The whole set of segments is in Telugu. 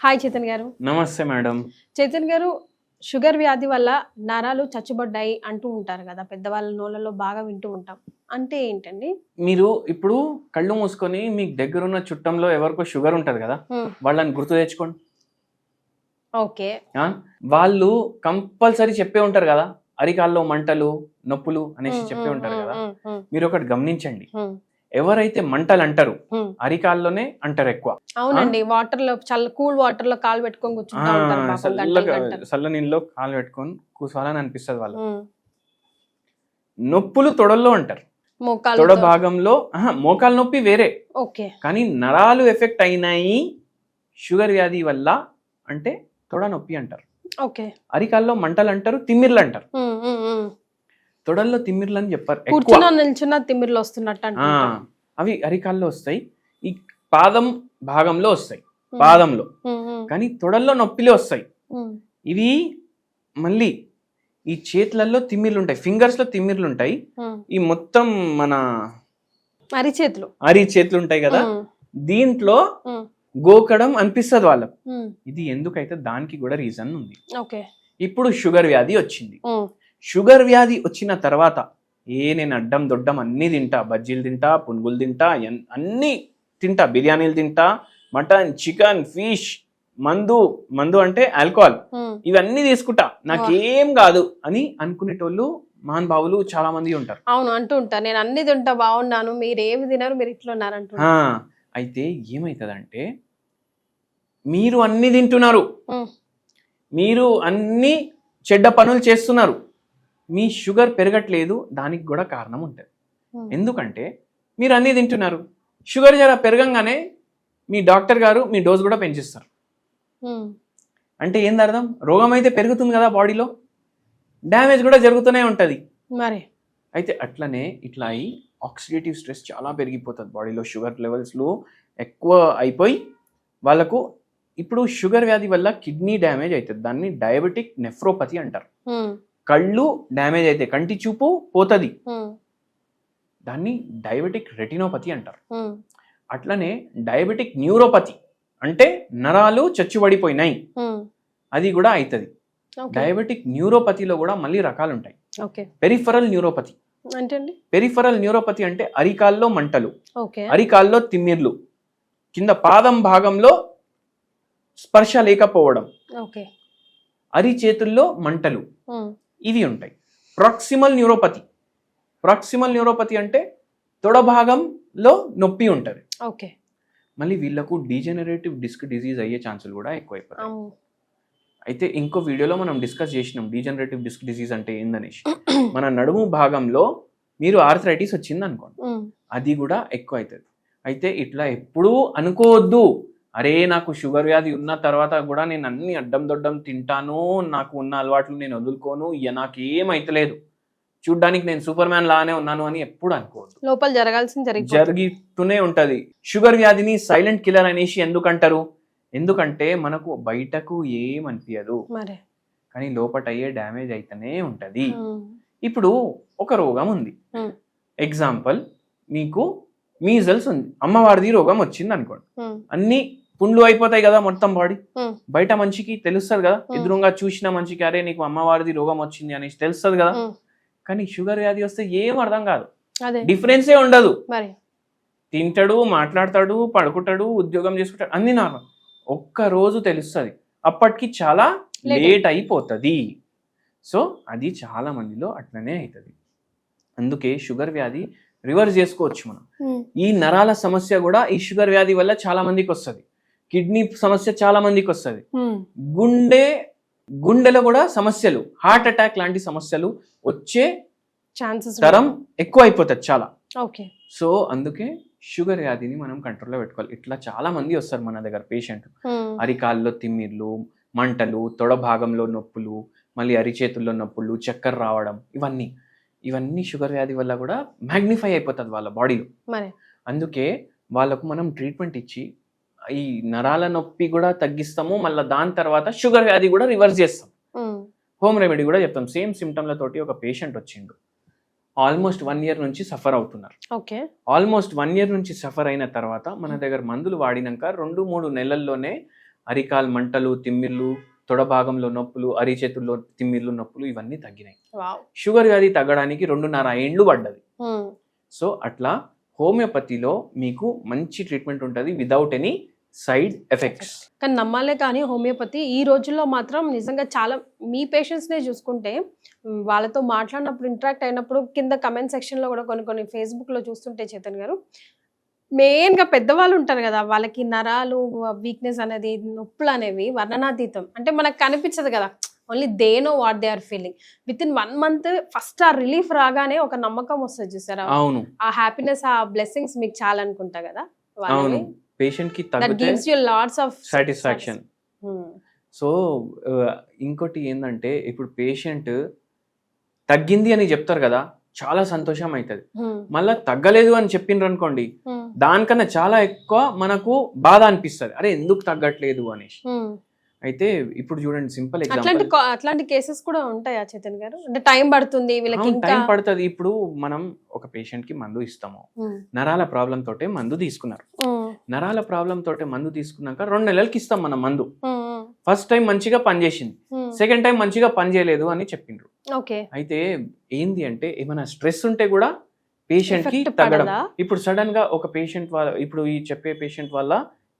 హాయ్ చేతన్ గారు. నమస్తే మేడం. చేతన్ గారు, షుగర్ వ్యాధి వల్ల నరాలు చచ్చుబడ్డాయి అంటూ ఉంటారు కదా, పెద్దవాళ్ళ నోళ్ళలో బాగా వింటూ ఉంటాం. అంటే ఏంటండి? మీరు ఇప్పుడు కళ్ళు మూసుకొని మీకు దగ్గరున్న చుట్టంలో ఎవరికో షుగర్ ఉంటది కదా, వాళ్ళని గుర్తు తెచ్చుకోండి. ఓకే. వాళ్ళు కంపల్సరీ చెప్పే ఉంటారు కదా, అరికాల్లో మంటలు నొప్పులు అనేసి చెప్పే ఉంటారు కదా. మీరు ఒకటి గమనించండి, ఎవరైతే మంటలు అంటారు అరికాల్లోనే అంటారు ఎక్కువ. అవునండి, వాటర్ లో కూల్ వాటర్ లో కాలు పెట్టుకొని కూర్చుంటా ఉంటారు పాపం, గంటలు గంటలు. చల్ల నీళ్ళలో కాలు పెట్టుకొని కూర్చోవాలని అనిపిస్తుంది వాళ్ళు. నొప్పులు తొడల్లో అంటారు, తొడ భాగంలో. మోకాలు నొప్పి వేరే, ఓకే. కానీ నరాలు ఎఫెక్ట్ అయినాయి షుగర్ వ్యాధి వల్ల అంటే తొడ నొప్పి అంటారు. ఓకే. అరికాల్లో మంటలు అంటారు, తిమ్మిర్లు అంటారు. తొడల్లో తిమ్మిర్లు అని చెప్పారు. నిల్చున్న తిమ్మిర్లు వస్తున్నట్టు అవి అరికాల్లో వస్తాయి, ఈ పాదం భాగంలో వస్తాయి, పాదంలో. కానీ తొడల్లో నొప్పిలే వస్తాయి. ఇవి మళ్ళీ ఈ చేతులలో తిమ్మిర్లు ఉంటాయి, ఫింగర్స్ లో తిమ్మిర్లు ఉంటాయి. ఈ మొత్తం మన అరిచేతులు ఉంటాయి కదా, దీంట్లో గోకడం అనిపిస్తుంది వాళ్ళకు. ఇది ఎందుకైతే దానికి కూడా రీజన్ ఉంది. ఇప్పుడు షుగర్ వ్యాధి వచ్చింది. షుగర్ వ్యాధి వచ్చిన తర్వాత నేను అడ్డం దొడ్డం అన్ని తింటా, బజ్జీలు తింటా, పునుగులు తింటా, అన్ని తింటా, బిర్యానీలు తింటా, మటన్, చికెన్, ఫిష్, మందు అంటే ఆల్కహాల్, ఇవన్నీ తీసుకుంటా, నాకేం కాదు అని అనుకునేటోళ్ళు మహానుభావులు చాలా మంది ఉంటారు. అవును, అంటూ ఉంటారు, నేను అన్ని తింటా, బాగున్నాను, మీరు ఏమి తినరు, మీరు ఇట్లా ఉన్నారంట. అయితే ఏమవుతుందంటే, మీరు అన్ని తింటున్నారు, మీరు అన్ని చెడ్డ పనులు చేస్తున్నారు, మీ షుగర్ పెరగట్లేదు. దానికి కూడా కారణం ఉంటుంది. ఎందుకంటే మీరు అన్నీ తింటున్నారు, షుగర్ జర పెరగంగానే మీ డాక్టర్ గారు మీ డోస్ కూడా పెంచిస్తారు. అంటే ఏంది అర్థం? రోగం అయితే పెరుగుతుంది కదా, బాడీలో డ్యామేజ్ కూడా జరుగుతూనే ఉంటుంది మరి. అయితే అట్లనే ఇట్లా అయి ఆక్సిడేటివ్ స్ట్రెస్ చాలా పెరిగిపోతుంది బాడీలో, షుగర్ లెవెల్స్లో ఎక్కువ అయిపోయి వాళ్ళకు ఇప్పుడు షుగర్ వ్యాధి వల్ల కిడ్నీ డ్యామేజ్ అవుతుంది. దాన్ని డయాబెటిక్ నెఫ్రోపతి అంటారు. కళ్ళు డ్యామేజ్ అయితే కంటి చూపు పోతుంది, దాన్ని డయాబెటిక్ రెటినోపతి అంటారు. అట్లనే డయాబెటిక్ న్యూరోపతి అంటే నరాలు చచ్చుబడిపోయినాయి, అది కూడా అవుతుంది. డయాబెటిక్ న్యూరోపతిలో కూడా మళ్ళీ రకాలు ఉంటాయి. Peripheral neuropathy. పెరిఫరల్ న్యూరోపతి అంటే అరికాల్లో మంటలు, అరికాల్లో తిమ్మిర్లు, కింద పాదం భాగంలో స్పర్శ లేకపోవడం, అరిచేతుల్లో మంటలు, ఇవి ఉంటాయి. ప్రాక్సిమల్ న్యూరోపతి అంటే తొడ భాగంలో నొప్పి ఉంటుంది. మళ్ళీ వీళ్ళకు డీజనరేటివ్ డిస్క్ డిజీజ్ అయ్యే ఛాన్సులు కూడా ఎక్కువైపోతాయి. అయితే ఇంకో వీడియోలో మనం డిస్కస్ చేసినాం డీజనరేటివ్ డిస్క్ డిజీజ్ అంటే ఏందనేసి. మన నడుము భాగంలో మీరు ఆర్థరైటిస్ వచ్చింది అనుకోండి, అది కూడా ఎక్కువ అవుతుంది. అయితే ఇట్లా ఎప్పుడూ అనుకోవద్దు, అరే నాకు షుగర్ వ్యాధి ఉన్న తర్వాత కూడా నేను అన్ని అడ్డం దొడ్డం తింటాను, నాకు ఉన్న అలవాట్లు నేను వదులుకోను, నాకేమైతలేదు, చూడ్డానికి నేను సూపర్ మ్యాన్ లానే ఉన్నాను అని ఎప్పుడు అనుకోవద్దు. లోపల జరగాల్సింది జరుగుతూనే ఉంటది. షుగర్ వ్యాధిని సైలెంట్ కిల్లర్ అనేసి ఎందుకంటారు? ఎందుకంటే మనకు బయటకు ఏమనిపించదు, కానీ లోపట అయ్యే డ్యామేజ్ అయితేనే ఉంటది. ఇప్పుడు ఒక రోగం ఉంది, ఎగ్జాంపుల్ మీకు మీజల్స్ ఉంది, అమ్మవారిది రోగం వచ్చింది అనుకోండి, అన్ని పుండ్లు అయిపోతాయి కదా మొత్తం బాడీ. బయట మనిషికి తెలుస్తుంది కదా, ఎదురుగా చూసిన మనిషికి అరే నీకు అమ్మవారిది రోగం వచ్చింది అనేసి తెలుస్తుంది కదా. కానీ షుగర్ వ్యాధి వస్తే ఏం అర్థం కాదు, డిఫరెన్సే ఉండదు. తింటాడు, మాట్లాడతాడు, పడుకుంటాడు, ఉద్యోగం చేసుకుంటాడు, అన్ని నార్మల్. ఒక్క రోజు తెలుస్తుంది, అప్పటికి చాలా లేట్ అయిపోతుంది. సో అది చాలా మందిలో అట్లనే అవుతుంది. అందుకే షుగర్ వ్యాధి రివర్స్ చేసుకోవచ్చు మనం. ఈ నరాల సమస్య కూడా ఈ షుగర్ వ్యాధి వల్ల చాలా మందికి వస్తుంది. కిడ్నీ సమస్య చాలా మందికి వస్తుంది. గుండెలో కూడా సమస్యలు, హార్ట్ అటాక్ లాంటి సమస్యలు వచ్చే తరం ఎక్కువ అయిపోతుంది చాలా. సో అందుకే షుగర్ వ్యాధిని మనం కంట్రోల్లో పెట్టుకోవాలి. ఇట్లా చాలా మంది వస్తారు మన దగ్గర పేషెంట్, అరికాల్లో తిమ్మిర్లు, మంటలు, తొడ భాగంలో నొప్పులు, మళ్ళీ అరిచేతుల్లో నొప్పులు, చక్కెర రావడం, ఇవన్నీ షుగర్ వ్యాధి వల్ల కూడా మ్యాగ్నిఫై అయిపోతుంది వాళ్ళ బాడీలో. అందుకే వాళ్ళకు మనం ట్రీట్మెంట్ ఇచ్చి ఈ నరాల నొప్పి కూడా తగ్గిస్తాము, మళ్ళీ దాని తర్వాత షుగర్ వ్యాధి కూడా రివర్స్ చేస్తాం. హోమ్ రెమెడీ కూడా చెప్తాం. సేమ్ సిమ్టమ్లతోటి ఒక పేషెంట్ వచ్చిండు, ఆల్మోస్ట్ 1 year నుంచి సఫర్ అవుతున్నారు. ఆల్మోస్ట్ 1 year నుంచి సఫర్ అయిన తర్వాత మన దగ్గర మందులు వాడినాక 2-3 నెలల్లోనే అరికాల్ మంటలు, తిమ్మిర్లు, తొడ భాగంలో నొప్పులు, అరిచేతుల్లో తిమ్మిర్లు, నొప్పులు ఇవన్నీ తగ్గినాయి. షుగర్ వ్యాధి తగ్గడానికి 2.5 ఏండ్లు పడ్డది. సో అట్లా హోమియోపతిలో మీకు మంచి ట్రీట్మెంట్ ఉంటుంది వితౌట్ ఎనీ సైడ్ ఎఫెక్ట్స్. కానీ నమ్మాలే కానీ హోమియోపతి ఈ రోజుల్లో మాత్రం నిజంగా చాలా మీ పేషెంట్స్నే చూసుకుంటే వాళ్ళతో మాట్లాడినప్పుడు ఇంటరాక్ట్ అయినప్పుడు కింద కమెంట్ సెక్షన్లో కూడా కొన్ని ఫేస్బుక్లో చూస్తుంటే చైతన్ గారు మెయిన్గా పెద్దవాళ్ళు ఉంటారు కదా, వాళ్ళకి నరాలు వీక్నెస్ అనేది, నొప్పులు అనేవి వర్ణనాతీతం. అంటే మనకు కనిపించదు కదా, only they know what they are feeling. Within 1 month first ఆ రిలీఫ్ రాగానే ఒక నమ్మకం వస్తుంది చూసారా, అవును, ఆ హ్యాపీనెస్, ఆ బ్లెస్సింగ్స్ మీకు చాలా అనుకుంటా కదా. అవును, పేషెంట్ కి that gives you lots of satisfaction. So ఇంకోటి ఏంటంటే ఇప్పుడు పేషెంట్ తగ్గింది అని చెప్తారు కదా, చాలా సంతోషం అవుతుంది. మళ్ళా తగ్గలేదు అని చెప్పిండ్రు అనుకోండి, దానికన్నా చాలా ఎక్కువ మనకు బాధ అనిపిస్తుంది, అరే ఎందుకు తగ్గట్లేదు అనేసి. అయితే ఇప్పుడు చూడండి సింపుల్ ఎగ్జాంపుల్, అట్లాంటి కేసెస్ కూడా ఉంటాయా చైతన్ గారు? అంటే టైం పడుతుంది వీళ్ళకి, టైం పడుతుంది. ఇప్పుడు మనం ఒక పేషెంట్ కి మందు ఇస్తాము, నరాల ప్రాబ్లం తోటే మందు తీసుకున్నారు. నరాల ప్రాబ్లం తోటే మందు తీసుకున్నాక 2 నెలలకి ఇస్తాం మనం మందు. ఫస్ట్ టైం మంచిగా పనిచేసింది, సెకండ్ టైం మంచిగా పనిచేయలేదు అని చెప్పిండ్రు. అయితే ఏంది అంటే ఏమైనా స్ట్రెస్ ఉంటే కూడా పేషెంట్ కి తగ్గడం. ఇప్పుడు సడన్ గా ఒక పేషెంట్ వాళ్ళ, ఇప్పుడు ఈ చెప్పే పేషెంట్ వల్ల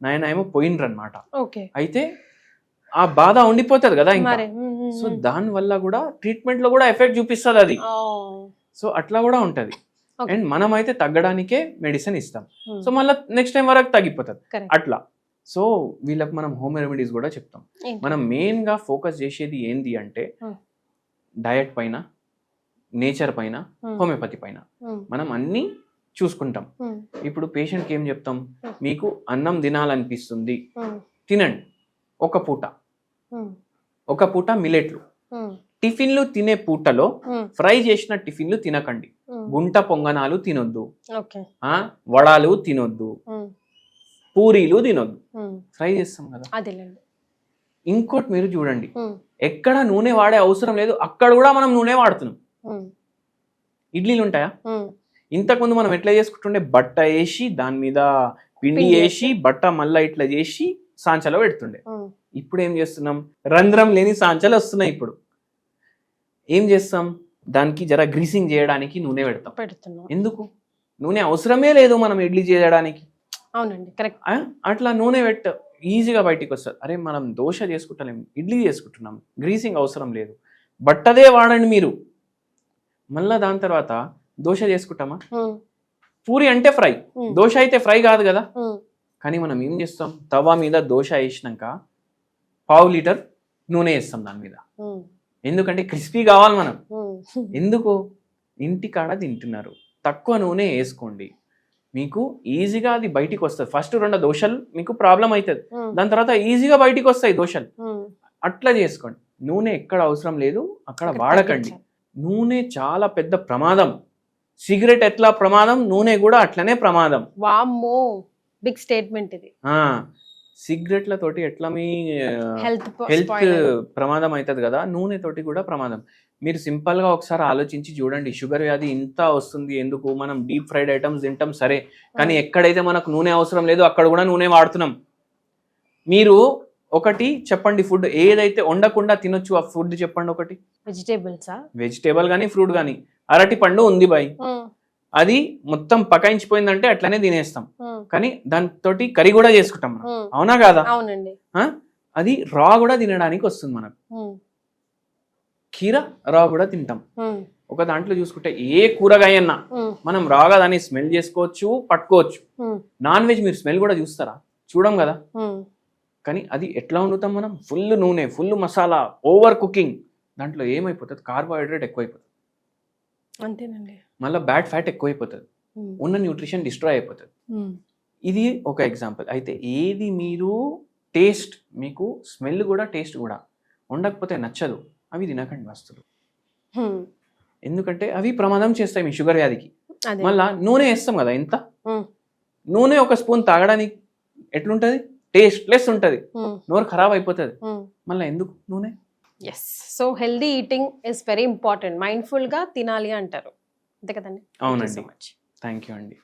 నాయన ఏమో పోయినరు అనమాట. అయితే ఆ బాధ ఉండిపోతుంది కదా ఇంకా. సో దాని వల్ల కూడా ట్రీట్మెంట్ లో కూడా ఎఫెక్ట్ చూపిస్తుంది అది. సో అట్లా కూడా ఉంటది. అండ్ మనం అయితే తగ్గడానికే మెడిసిన్ ఇస్తాం, సో మళ్ళీ నెక్స్ట్ టైం వరకు తగ్గిపోతుంది అట్లా. సో వీళ్ళకి మనం హోమ్ రెమెడీస్ కూడా చెప్తాం. మనం మెయిన్ గా ఫోకస్ చేసేది ఏంది అంటే డయట్ పైన, నేచర్ పైన, హోమియోపతి పైన మనం అన్ని చూసుకుంటాం. ఇప్పుడు పేషెంట్కి ఏం చెప్తాం, మీకు అన్నం తినాలనిపిస్తుంది తినండి, ఒక పూట మిలెట్లు. టిఫిన్లు తినే పూటలో ఫ్రై చేసిన టిఫిన్లు తినకండి, గుంట పొంగనాలు తినొద్దు, వడాలు తినొద్దు, పూరీలు తినొద్దు, ఫ్రై చేస్తాం కదా. ఇంకోటి మీరు చూడండి, ఎక్కడ నూనె వాడే అవసరం లేదు అక్కడ కూడా మనం నూనె వాడుతున్నాం. ఇడ్లీలు ఉంటాయా, ఇంతకుముందు మనం ఎట్లా చేసుకుంటుండే, బట్ట వేసి దాని మీద పిండి వేసి బట్ట మళ్ళా ఇట్లా చేసి సాంచలో పెడుతుండే. ఇప్పుడు ఏం చేస్తున్నాం, రంధ్రం లేని సాంచలు వస్తున్నాయి. ఇప్పుడు ఏం చేస్తాం, దానికి జర గ్రీసింగ్ చేయడానికి నూనె పెడతాం. ఎందుకు, నూనె అవసరమే లేదు మనం ఇడ్లీ చేయడానికి. అవునండి, కరెక్ట్. అట్లా నూనె ఈజీగా బయటికి వస్తుంది. అరే మనం దోశ చేసుకుంటలేము, ఇడ్లీ చేసుకుంటున్నాం, గ్రీసింగ్ అవసరం లేదు, బట్టదే వాడండి మీరు. మళ్ళా దాని తర్వాత దోశ చేసుకుంటామా, పూరి అంటే ఫ్రై, దోశ అయితే ఫ్రై కాదు కదా. కానీ మనం ఏం చేస్తాం, తవా మీద దోశ వేసినాక 1/2 లీటర్ నూనె వేస్తాం దాని మీద. ఎందుకంటే క్రిస్పీ కావాలి మనం. ఎందుకు, ఇంటికాడ తింటున్నారు, తక్కువ నూనె వేసుకోండి, మీకు ఈజీగా అది బయటికి వస్తుంది. ఫస్ట్ 2 దోశలు మీకు ప్రాబ్లం అవుతుంది, దాని తర్వాత ఈజీగా బయటికి వస్తాయి దోశలు. అట్లా చేసుకోండి. నూనె ఎక్కడ అవసరం లేదు అక్కడ వాడకండి. నూనె చాలా పెద్ద ప్రమాదం. సిగరెట్ ఎట్లా ప్రమాదం, నూనె కూడా అట్లనే ప్రమాదం. వామ్మో, బిగ్ స్టేట్మెంట్ ఇది. సిగరెట్లతోటి ఎట్లా మీ హెల్త్ ప్రమాదం అవుతుంది కదా, నూనె తోటి కూడా ప్రమాదం. మీరు సింపుల్ గా ఒకసారి ఆలోచించి చూడండి, షుగర్ వ్యాధి ఇంత వస్తుంది ఎందుకు, మనం డీప్ ఫ్రైడ్ ఐటమ్స్ తింటాం సరే, కానీ ఎక్కడైతే మనకు నూనె అవసరం లేదు అక్కడ కూడా నూనె వాడుతున్నాం. మీరు ఒకటి చెప్పండి, ఫుడ్ ఏదైతే వండకుండా తినొచ్చు ఆ ఫుడ్ చెప్పండి ఒకటి. వెజిటేబుల్ కానీ ఫ్రూట్ కానీ, అరటి పండు ఉంది బాయ్, అది మొత్తం పకాయించిపోయిందంటే అట్లనే తినేస్తాం, కానీ దాంతో కర్రీ కూడా చేసుకుంటాం మనం, అవునా కాదా? అవునండి. అది రా కూడా తినడానికి వస్తుంది మనకు. కీర రా కూడా తింటాం. ఒక దాంట్లో చూసుకుంటే ఏ కూరగాయ అన్నా మనం రాగా దాన్ని స్మెల్ చేసుకోవచ్చు, పట్టుకోవచ్చు. నాన్ వెజ్ మీరు స్మెల్ కూడా చూస్తారా? చూడం కదా. కానీ అది ఎట్లా వండుతాం మనం, ఫుల్ నూనె, ఫుల్ మసాలా, ఓవర్ కుకింగ్. దాంట్లో ఏమైపోతుంది, కార్బోహైడ్రేట్ ఎక్కువైపోతుంది, అంతేనండి. మళ్ళీ బ్యాడ్ ఫ్యాట్ ఎక్కువైపోతుంది, ఉన్న న్యూట్రిషన్ డిస్ట్రాయ్ అయిపోతుంది. ఇది ఒక ఎగ్జాంపుల్. అయితే ఏది మీరు టేస్ట్, మీకు స్మెల్ కూడా టేస్ట్ కూడా ఉండకపోతే నచ్చదు, అవి తినకండి వస్తువులు. ఎందుకంటే అవి ప్రమాదం చేస్తాయి మీ షుగర్ వ్యాధికి. మళ్ళా నూనె వేస్తాం కదా, ఎంత నూనె ఒక స్పూన్ తాగడానికి ఎట్లుంటది, టేస్ట్ లెస్ ఉంటది, నోరు ఖరాబ్ అయిపోతుంది. మళ్ళీ ఎందుకు నూనె? Yes, so healthy eating is very important. Mindful గా తినాలి అంటారు, అంతే కదండి. అవునండి, థ్యాంక్ యూ అండి.